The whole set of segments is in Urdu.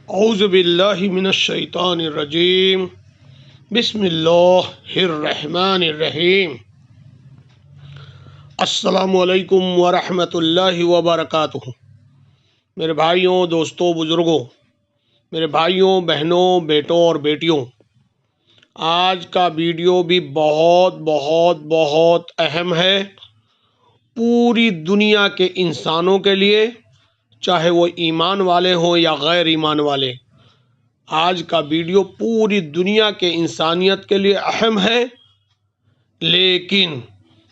اعوذ باللہ من الشیطان الرجیم بسم اللہ الرحمن الرحیم السلام علیکم ورحمۃ اللہ وبرکاتہ۔ میرے بھائیوں، دوستوں، بزرگوں، میرے بھائیوں، بہنوں، بیٹوں اور بیٹیوں، آج کا ویڈیو بھی بہت بہت بہت اہم ہے پوری دنیا کے انسانوں کے لیے، چاہے وہ ایمان والے ہوں یا غیر ایمان والے۔ آج کا ویڈیو پوری دنیا کے انسانیت کے لیے اہم ہے، لیکن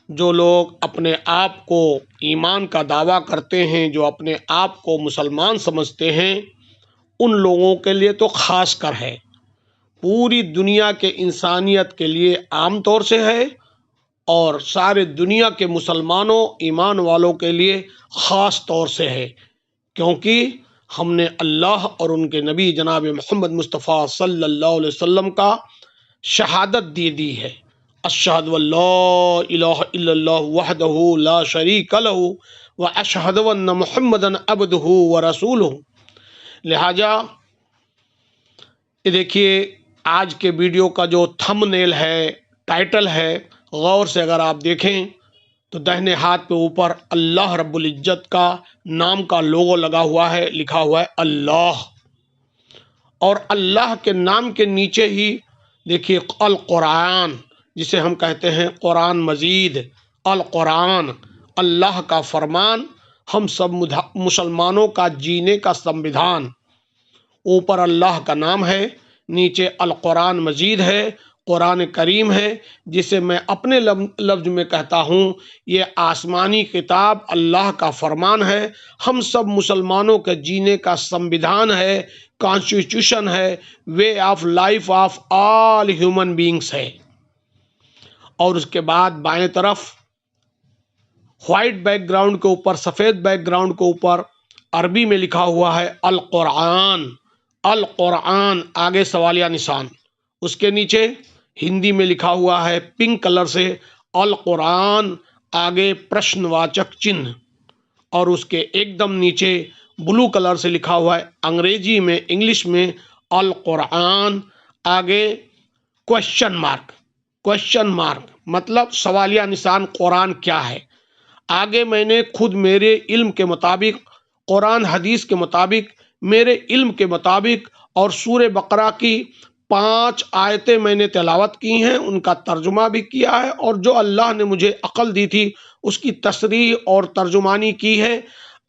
جو لوگ اپنے آپ کو ایمان کا دعویٰ کرتے ہیں، جو اپنے آپ کو مسلمان سمجھتے ہیں، ان لوگوں کے لیے تو خاص کر ہے۔ پوری دنیا کے انسانیت کے لیے عام طور سے ہے، اور سارے دنیا کے مسلمانوں ایمان والوں کے لیے خاص طور سے ہے، کیونکہ ہم نے اللہ اور ان کے نبی جناب محمد مصطفیٰ صلی اللہ علیہ وسلم کا شہادت دی ہے۔ اشہد ان لا الہ الا اللہ وحدہ لا شریک لہ واشہد ان محمدا عبدہ ورسولہ۔ لہٰذا یہ دیکھیے، آج کے ویڈیو کا جو تھم نیل ہے، ٹائٹل ہے، غور سے اگر آپ دیکھیں تو دہنے ہاتھ پہ اوپر اللہ رب العزت کا نام کا لوگو لگا ہوا ہے، لکھا ہوا ہے اللہ، اور اللہ کے نام کے نیچے ہی دیکھیے القرآن، جسے ہم کہتے ہیں قرآن مجید، القرآن، اللہ کا فرمان، ہم سب مسلمانوں کا جینے کا سنویدھان۔ اوپر اللہ کا نام ہے، نیچے القرآن مجید ہے، قرآن کریم ہے، جسے میں اپنے لفظ میں کہتا ہوں یہ آسمانی کتاب اللہ کا فرمان ہے، ہم سب مسلمانوں کے جینے کا سنویدھان ہے، کانسٹیٹیوشن ہے، وے of life of all human beings ہے۔ اور اس کے بعد بائیں طرف وائٹ بیک گراؤنڈ کے اوپر، سفید بیک گراؤنڈ کے اوپر عربی میں لکھا ہوا ہے القرآن، القرآن، آگے سوالیہ نشان، اس کے نیچے ہندی میں لکھا ہوا ہے پنک کلر سے القرآن، آگے پرشن واچک چنہ، اور اس کے ایک دم نیچے بلو کلر سے لکھا ہوا ہے انگریزی میں، انگلش میں القرآن، آگے کوشچن مارک، کوشچن مارک مطلب سوالیہ نشان، قرآن کیا ہے۔ آگے میں نے خود میرے علم کے مطابق، قرآن حدیث کے مطابق، میرے علم کے مطابق، اور سورہ بقرہ کی 5 آیتیں میں نے تلاوت کی ہیں، ان کا ترجمہ بھی کیا ہے، اور جو اللہ نے مجھے عقل دی تھی اس کی تصریح اور ترجمانی کی ہے۔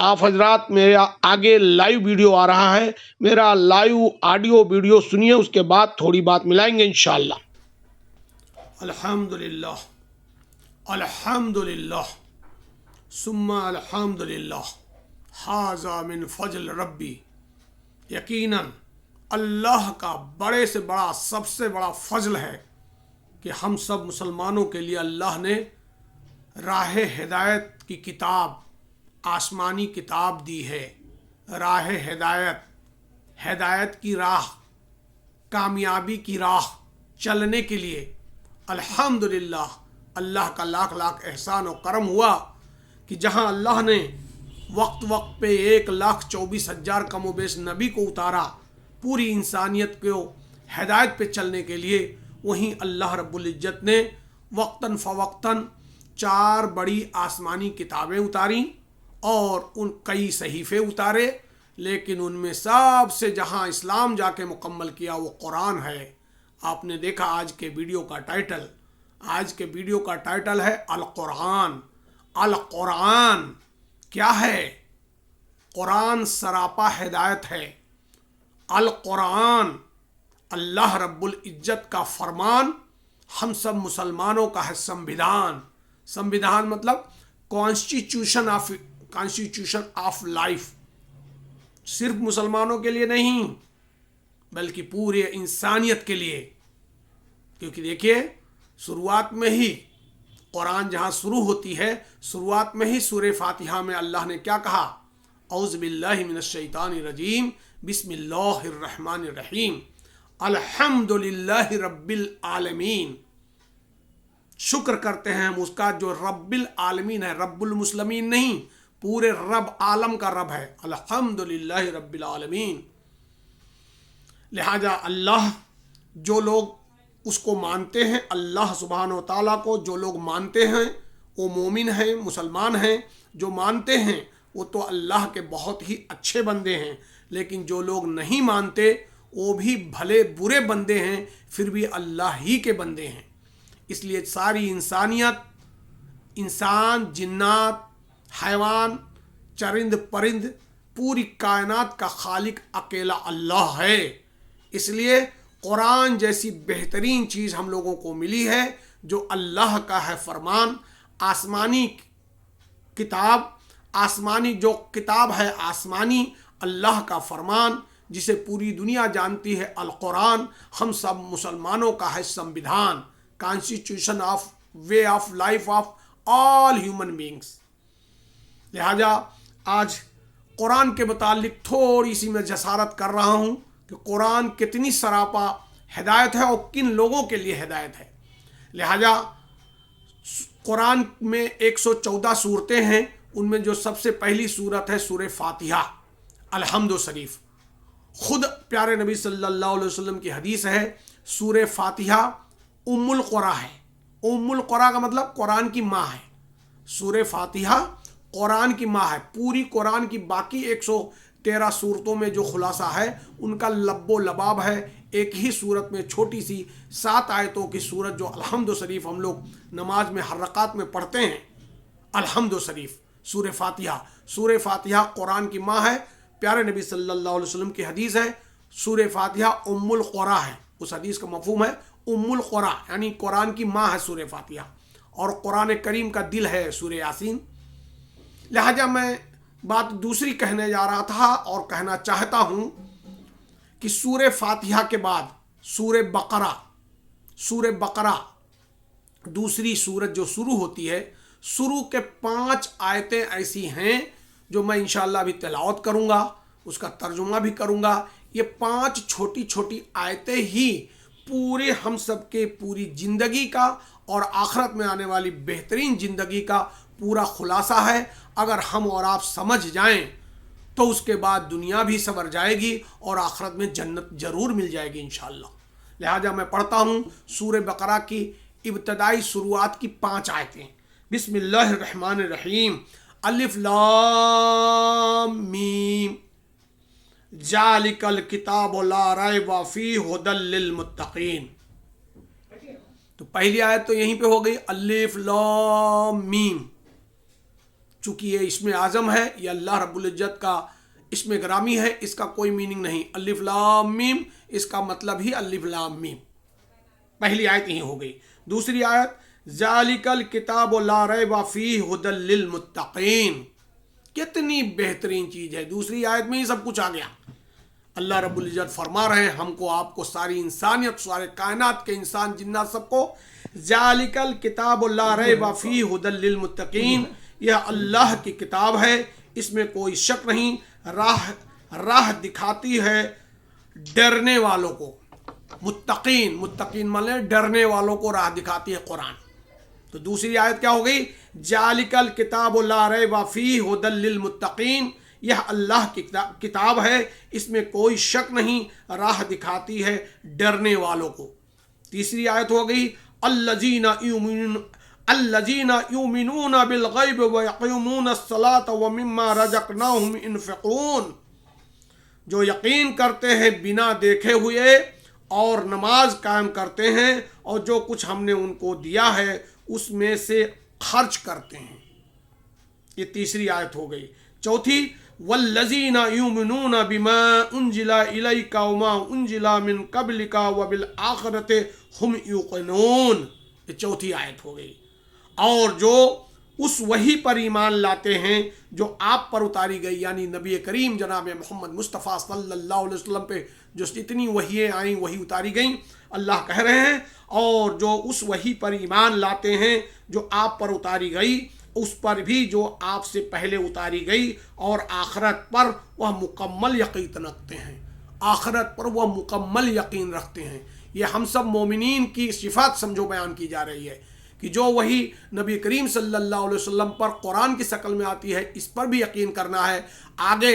آپ حضرات، میرا آگے لائیو ویڈیو آ رہا ہے، میرا لائیو آڈیو ویڈیو سنیے، اس کے بعد تھوڑی بات ملائیں گے انشاءاللہ۔ الحمدللہ، الحمدللہ، ثم الحمدللہ، ھذا من فضل ربی۔ یقیناً اللہ کا بڑے سے بڑا، سب سے بڑا فضل ہے کہ ہم سب مسلمانوں کے لیے اللہ نے راہ ہدایت کی کتاب، آسمانی کتاب دی ہے۔ راہ ہدایت، ہدایت کی راہ، کامیابی کی راہ چلنے کے لیے الحمدللہ اللہ کا لاکھ لاکھ احسان و کرم ہوا کہ جہاں اللہ نے وقت پہ 1,24,000 کم و بیش نبی کو اتارا پوری انسانیت کو ہدایت پہ چلنے کے لیے، وہیں اللہ رب العزت نے وقتاً فوقتاً 4 بڑی آسمانی کتابیں اتاریں، اور ان کئی صحیفے اتارے، لیکن ان میں سب سے جہاں اسلام جا کے مکمل کیا وہ قرآن ہے۔ آپ نے دیکھا آج کے ویڈیو کا ٹائٹل، آج کے ویڈیو کا ٹائٹل ہے القرآن۔ القرآن کیا ہے؟ قرآن سراپا ہدایت ہے۔ القرآن اللہ رب العزت کا فرمان، ہم سب مسلمانوں کا ہے سنویدھان۔ سنویدھان مطلب کانسٹیٹیوشن آف لائف، صرف مسلمانوں کے لیے نہیں بلکہ پورے انسانیت کے لیے۔ کیونکہ دیکھیے، شروعات میں ہی قرآن جہاں شروع ہوتی ہے، شروعات میں ہی سورہ فاتحہ میں اللہ نے کیا کہا؟ اعوذ باللہ من الشیطان الرجیم، بسم اللہ الرحمن الرحیم، الحمدللہ رب العالمین۔ شکر کرتے ہیں ہم اس کا جو رب العالمین ہے، رب المسلمین نہیں، پورے رب عالم کا رب ہے، الحمدللہ رب العالمین۔ لہٰذا اللہ جو لوگ اس کو مانتے ہیں، اللہ سبحانہ و تعالیٰ کو جو لوگ مانتے ہیں وہ مومن ہیں، مسلمان ہیں. جو مانتے ہیں وہ تو اللہ کے بہت ہی اچھے بندے ہیں، لیکن جو لوگ نہیں مانتے وہ بھی بھلے برے بندے ہیں، پھر بھی اللہ ہی کے بندے ہیں. اس لیے ساری انسانیت، انسان، جنات، حیوان، چرند پرند، پوری کائنات کا خالق اکیلا اللہ ہے. اس لیے قرآن جیسی بہترین چیز ہم لوگوں کو ملی ہے جو اللہ کا ہے فرمان. آسمانی کتاب، آسمانی جو کتاب ہے، آسمانی اللہ کا فرمان جسے پوری دنیا جانتی ہے، القرآن ہم سب مسلمانوں کا ہے سمویدھان، constitution of way of life of all human beings. لہذا آج قرآن کے متعلق تھوڑی سی میں جسارت کر رہا ہوں کہ قرآن کتنی سراپا ہدایت ہے اور کن لوگوں کے لیے ہدایت ہے. لہذا قرآن میں 114 صورتیں ہیں، ان میں جو سب سے پہلی صورت ہے سورہ فاتحہ، الحمد شریف. خود پیارے نبی صلی اللہ علیہ وسلم کی حدیث ہے سورہ فاتحہ ام القرآن ہے. ام القرآن کا مطلب قرآن کی ماں ہے. سورہ فاتحہ قرآن کی ماں ہے. پوری قرآن کی باقی 113 صورتوں میں جو خلاصہ ہے ان کا لب و لباب ہے ایک ہی صورت میں، چھوٹی سی 7 آیتوں کی صورت جو الحمد شریف ہم لوگ نماز میں ہر رکعت میں پڑھتے ہیں. الحمد شریف سورہ فاتحہ. سورہ فاتحہ قرآن کی ماں ہے. پیارے نبی صلی اللہ علیہ وسلم کی حدیث ہے سورہ فاتحہ ام القرآن ہے. اس حدیث کا مفہوم ہے ام القرآن، یعنی قرآن کی ماں ہے سورہ فاتحہ، اور قرآن کریم کا دل ہے سورہ یاسین. لہذا میں بات دوسری کہنے جا رہا تھا اور کہنا چاہتا ہوں کہ سورہ فاتحہ کے بعد سورہ بقرہ دوسری سورت جو شروع ہوتی ہے، شروع کے 5 آیتیں ایسی ہیں جو میں انشاءاللہ بھی تلاوت کروں گا، اس کا ترجمہ بھی کروں گا. یہ 5 چھوٹی چھوٹی آیتیں ہی پورے ہم سب کے پوری زندگی کا اور آخرت میں آنے والی بہترین زندگی کا پورا خلاصہ ہے. اگر ہم اور آپ سمجھ جائیں تو اس کے بعد دنیا بھی سنور جائے گی اور آخرت میں جنت ضرور مل جائے گی انشاءاللہ. لہذا میں پڑھتا ہوں سورہ بقرہ کی ابتدائی شروعات کی 5 آیتیں. بسم اللہ الرحمن الرحیم. الف لام میم ذالک الکتاب لا ریب فیہ ھدی للمتقین. تو پہلی آیت تو یہیں پہ ہو گئی، الف لام میم. چونکہ یہ اسم اعظم ہے، یہ اللہ رب العزت کا اسم گرامی ہے، اس کا کوئی میننگ نہیں. الف لام میم اس کا مطلب ہی الف لام میم. پہلی آیت یہیں ہو گئی. دوسری آیت ذالک الکتاب لا ریب فیہ ھدی للمتقین. کتنی بہترین چیز ہے، دوسری آیت میں ہی سب کچھ آ گیا. اللہ رب العزت فرما رہے ہیں ہم کو، آپ کو، ساری انسانیت، سارے کائنات کے انسان جنات سب کو، ذالک الکتاب لا ریب فیہ ھدی للمتقین. یہ اللہ کی کتاب ہے، اس میں کوئی شک نہیں، راہ دکھاتی ہے ڈرنے والوں کو. متقین مانے ڈرنے والوں کو راہ دکھاتی ہے قرآن. تو دوسری آیت کیا ہو گئی؟ ذالک الکتاب لا ریب فیہ ھدی للمتقین. یہ اللہ کی کتاب ہے، اس میں کوئی شک نہیں، راہ دکھاتی ہے ڈرنے والوں کو. تیسری آیت ہو گئی الذین یؤمنون بالغیب ویقیمون الصلاۃ ومما رزقناہم ينفقون. جو یقین کرتے ہیں بنا دیکھے ہوئے اور نماز قائم کرتے ہیں اور جو کچھ ہم نے ان کو دیا ہے اس میں سے خرچ کرتے ہیں. یہ تیسری آیت ہو گئی. چوتھی والذین یؤمنون بما انزل الیک وما انزل من قبلک وبالآخرۃ هم یوقنون. یہ چوتھی آیت ہو گئی. اور جو اس وحی پر ایمان لاتے ہیں جو آپ پر اتاری گئی، یعنی نبی کریم جناب محمد مصطفیٰ صلی اللہ علیہ وسلم پہ جو اتنی وحییں آئیں، وحی اتاری گئیں. اللہ کہہ رہے ہیں اور جو اس وحی پر ایمان لاتے ہیں جو آپ پر اتاری گئی، اس پر بھی جو آپ سے پہلے اتاری گئی، اور آخرت پر وہ مکمل یقین رکھتے ہیں. آخرت پر وہ مکمل یقین رکھتے ہیں. یہ ہم سب مومنین کی صفات سمجھو بیان کی جا رہی ہے کہ جو وہی نبی کریم صلی اللہ علیہ وسلم پر قرآن کی شکل میں آتی ہے اس پر بھی یقین کرنا ہے. آگے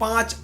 5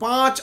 5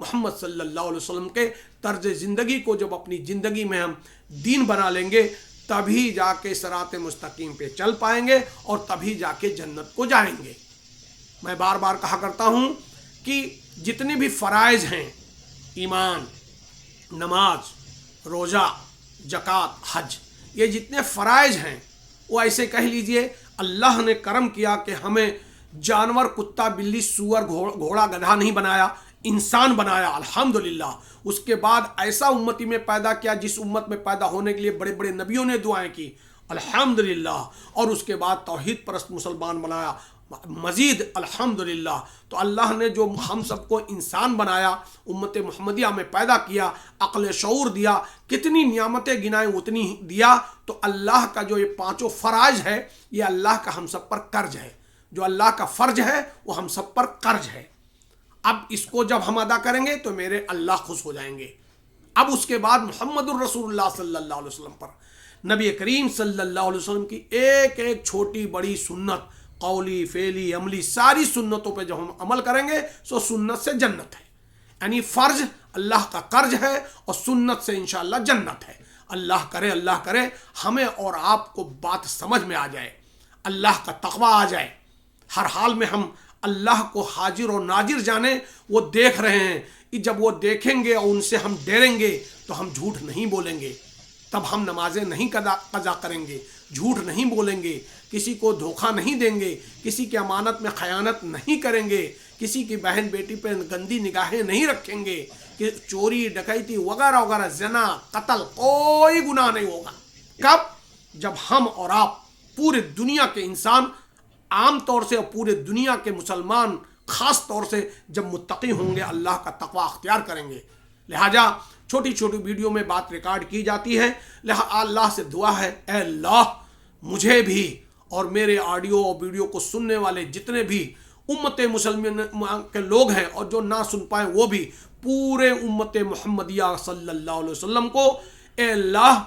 محمد صلی اللہ علیہ وسلم کے طرز زندگی کو جب اپنی زندگی میں ہم دین بنا لیں گے تبھی جا کے صراط مستقیم پہ چل پائیں گے اور تبھی جا کے جنت کو جائیں گے۔ میں بار بار کہا کرتا ہوں کہ جتنے بھی فرائض ہیں، ایمان، نماز، روزہ، زکوٰۃ، حج، یہ جتنے فرائض ہیں وہ ایسے کہہ لیجئے اللہ نے کرم کیا کہ ہمیں جانور، کتا، بلی، سور، گھوڑا، گدھا نہیں بنایا، انسان بنایا، الحمدللہ۔ اس کے بعد ایسا امتی میں پیدا کیا جس امت میں پیدا ہونے کے لیے بڑے بڑے نبیوں نے دعائیں کی، الحمدللہ۔ اور اس کے بعد توحید پرست مسلمان بنایا مزید، الحمدللہ۔ تو اللہ نے جو ہم سب کو انسان بنایا، امت محمدیہ میں پیدا کیا، عقل شعور دیا، کتنی نعمتیں گنائیں اتنی دیا۔ تو اللہ کا جو یہ پانچوں فرائض ہے یہ اللہ کا ہم سب پر قرض ہے، جو اللہ کا فرض ہے وہ ہم سب پر قرض ہے۔ اب اس کو جب ہم ادا کریں گے تو میرے اللہ خوش ہو جائیں گے۔ اب اس کے بعد محمد الرسول اللہ صلی اللہ علیہ وسلم پر، نبی کریم صلی اللہ علیہ وسلم کی ایک ایک چھوٹی بڑی سنت، قولی، فعلی، عملی، ساری سنتوں پہ جب ہم عمل کریں گے سو سنت سے جنت ہے۔ یعنی فرض اللہ کا قرض ہے اور سنت سے انشاءاللہ جنت ہے۔ اللہ کرے ہمیں اور آپ کو بات سمجھ میں آ جائے، اللہ کا تقوی آ جائے، ہر حال میں ہم اللہ کو حاضر اور ناظر جانیں۔ وہ دیکھ رہے ہیں، جب وہ دیکھیں گے اور ان سے ہم ڈریں گے تو ہم جھوٹ نہیں بولیں گے، تب ہم نمازیں نہیں قضا کریں گے، جھوٹ نہیں بولیں گے، کسی کو دھوکہ نہیں دیں گے، کسی کی امانت میں خیانت نہیں کریں گے، کسی کی بہن بیٹی پہ گندی نگاہیں نہیں رکھیں گے، کہ چوری، ڈکیتی وغیرہ وغیرہ، زنا، قتل، کوئی گناہ نہیں ہوگا۔ کب؟ جب ہم اور آپ، پورے دنیا کے انسان عام طور سے اور پورے دنیا کے مسلمان خاص طور سے جب متقی ہوں گے، اللہ کا تقوی اختیار کریں گے۔ لہٰذا چھوٹی چھوٹی ویڈیو میں بات ریکارڈ کی جاتی ہے، لہٰذا اللہ سے دعا ہے، اے اللہ مجھے بھی اور میرے آڈیو اور ویڈیو کو سننے والے جتنے بھی امت مسلمان کے لوگ ہیں اور جو نہ سن پائیں وہ بھی، پورے امت محمدیہ صلی اللہ علیہ وسلم کو اے اللہ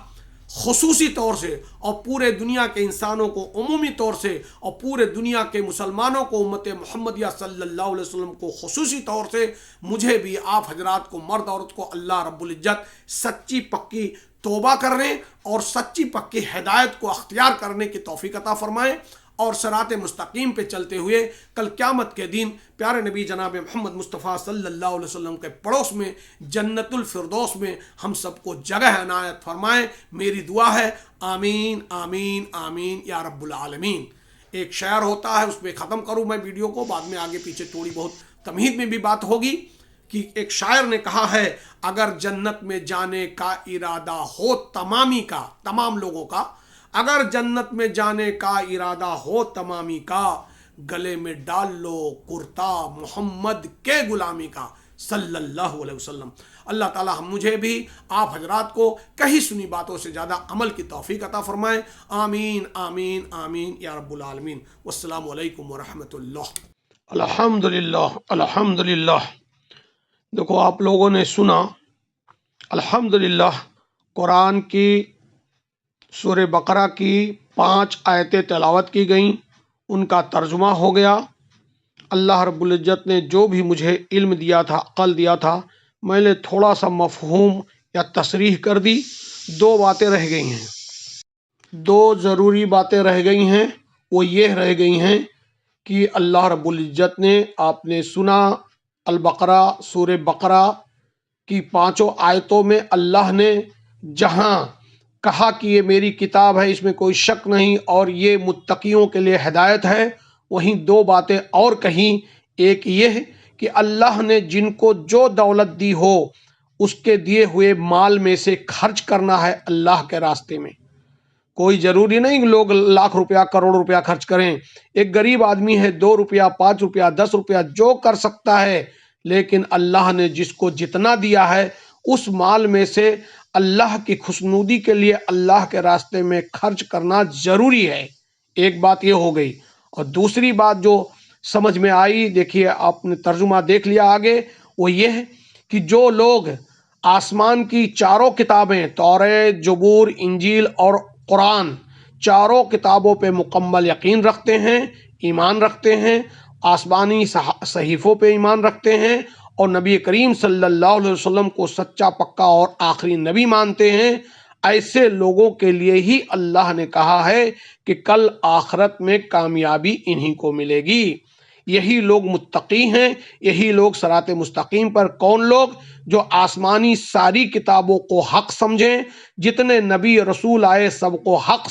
خصوصی طور سے اور پورے دنیا کے انسانوں کو عمومی طور سے اور پورے دنیا کے مسلمانوں کو امت محمدیہ صلی اللہ علیہ وسلم کو خصوصی طور سے، مجھے بھی آپ حضرات کو، مرد عورت کو، اللہ رب العزت سچی پکی توبہ کرنے اور سچی پکی ہدایت کو اختیار کرنے کی توفیق عطا فرمائیں، اور صراط مستقیم پہ چلتے ہوئے کل قیامت کے دن پیارے نبی جناب محمد مصطفیٰ صلی اللہ علیہ وسلم کے پڑوس میں جنت الفردوس میں ہم سب کو جگہ عنایت فرمائیں۔ میری دعا ہے، آمین آمین آمین یا رب العالمین۔ ایک شعر ہوتا ہے، اس پہ ختم کروں میں ویڈیو کو، بعد میں آگے پیچھے تھوڑی بہت تمہید میں بھی بات ہوگی، کہ ایک شاعر نے کہا ہے، اگر جنت میں جانے کا ارادہ ہو تمامی کا، تمام لوگوں کا، اگر جنت میں جانے کا ارادہ ہو تمامی کا، گلے میں ڈال لو کرتا محمد کے غلامی کا صلی اللہ علیہ وسلم۔ اللہ تعالی ہم مجھے بھی آپ حضرات کو کہیں سنی باتوں سے زیادہ عمل کی توفیق عطا فرمائے، آمین آمین آمین یا رب العالمین۔ والسلام علیکم ورحمۃ اللہ۔ الحمدللہ الحمدللہ۔ دیکھو آپ لوگوں نے سنا، الحمدللہ، قرآن کی سورہ بقرہ کی 5 آیتیں تلاوت کی گئیں، ان کا ترجمہ ہو گیا۔ اللہ رب العزت نے جو بھی مجھے علم دیا تھا، عقل دیا تھا، میں نے تھوڑا سا مفہوم یا تصریح کر دی۔ 2 باتیں رہ گئی ہیں، 2 ضروری باتیں رہ گئی ہیں۔ وہ یہ رہ گئی ہیں کہ اللہ رب العزت نے، آپ نے سنا، البقرہ، سورہ بقرہ کی 5 آیتوں میں اللہ نے جہاں کہا کہ یہ میری کتاب ہے، اس میں کوئی شک نہیں اور یہ متقیوں کے لیے ہدایت ہے، وہیں 2 باتیں اور کہیں۔ ایک یہ کہ اللہ نے جن کو جو دولت دی ہو اس کے دیے ہوئے مال میں سے خرچ کرنا ہے اللہ کے راستے میں۔ کوئی ضروری نہیں کہ لوگ لاکھ روپیہ، کروڑ روپیہ خرچ کریں۔ ایک غریب آدمی ہے 2 روپیہ، 5 روپیہ، 10 روپیہ جو کر سکتا ہے، لیکن اللہ نے جس کو جتنا دیا ہے اس مال میں سے اللہ کی خوشنودی کے لیے اللہ کے راستے میں خرچ کرنا ضروری ہے۔ ایک بات یہ ہو گئی۔ اور دوسری بات جو سمجھ میں آئی، دیکھیے آپ نے ترجمہ دیکھ لیا آگے، وہ یہ ہے کہ جو لوگ آسمان کی 4 کتابیں، توریت، زبور، انجیل اور قرآن، 4 کتابوں پہ مکمل یقین رکھتے ہیں، ایمان رکھتے ہیں، آسمانی صحیفوں پہ ایمان رکھتے ہیں اور نبی کریم صلی اللہ علیہ وسلم کو سچا پکا اور آخری نبی مانتے ہیں، ایسے لوگوں کے لیے ہی اللہ نے کہا ہے کہ کل آخرت میں کامیابی انہی کو ملے گی۔ یہی لوگ متقی ہیں، یہی لوگ صراط مستقیم پر۔ کون لوگ؟ جو آسمانی ساری کتابوں کو حق سمجھیں، جتنے نبی رسول آئے سب کو حق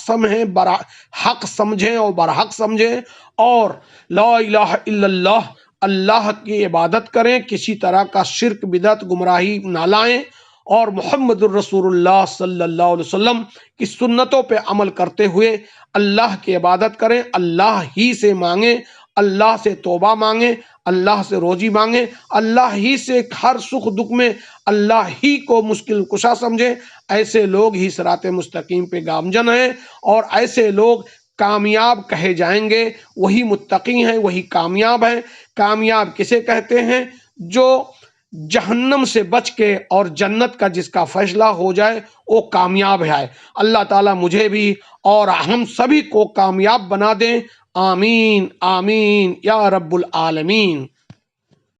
سمجھیں اور برحق سمجھیں، اور لا الہ الا اللہ، اللہ کی عبادت کریں، کسی طرح کا شرک بدعت گمراہی نہ لائیں، اور محمد الرسول اللہ صلی اللہ علیہ وسلم کی سنتوں پہ عمل کرتے ہوئے اللہ کی عبادت کریں، اللہ ہی سے مانگیں، اللہ سے توبہ مانگیں، اللہ سے روزی مانگیں، اللہ ہی سے ہر سکھ دکھ میں اللہ ہی کو مشکل کشا سمجھیں۔ ایسے لوگ ہی صراط مستقیم پہ گامزن ہیں، اور ایسے لوگ کامیاب کہے جائیں گے۔ وہی متقی ہیں، وہی کامیاب ہیں۔ کامیاب کسے کہتے ہیں؟ جو جہنم سے بچ کے اور جنت کا جس کا فیصلہ ہو جائے وہ کامیاب ہے۔ اللہ تعالیٰ مجھے بھی اور ہم سبھی کو کامیاب بنا دیں۔ آمین آمین یا رب العالمین۔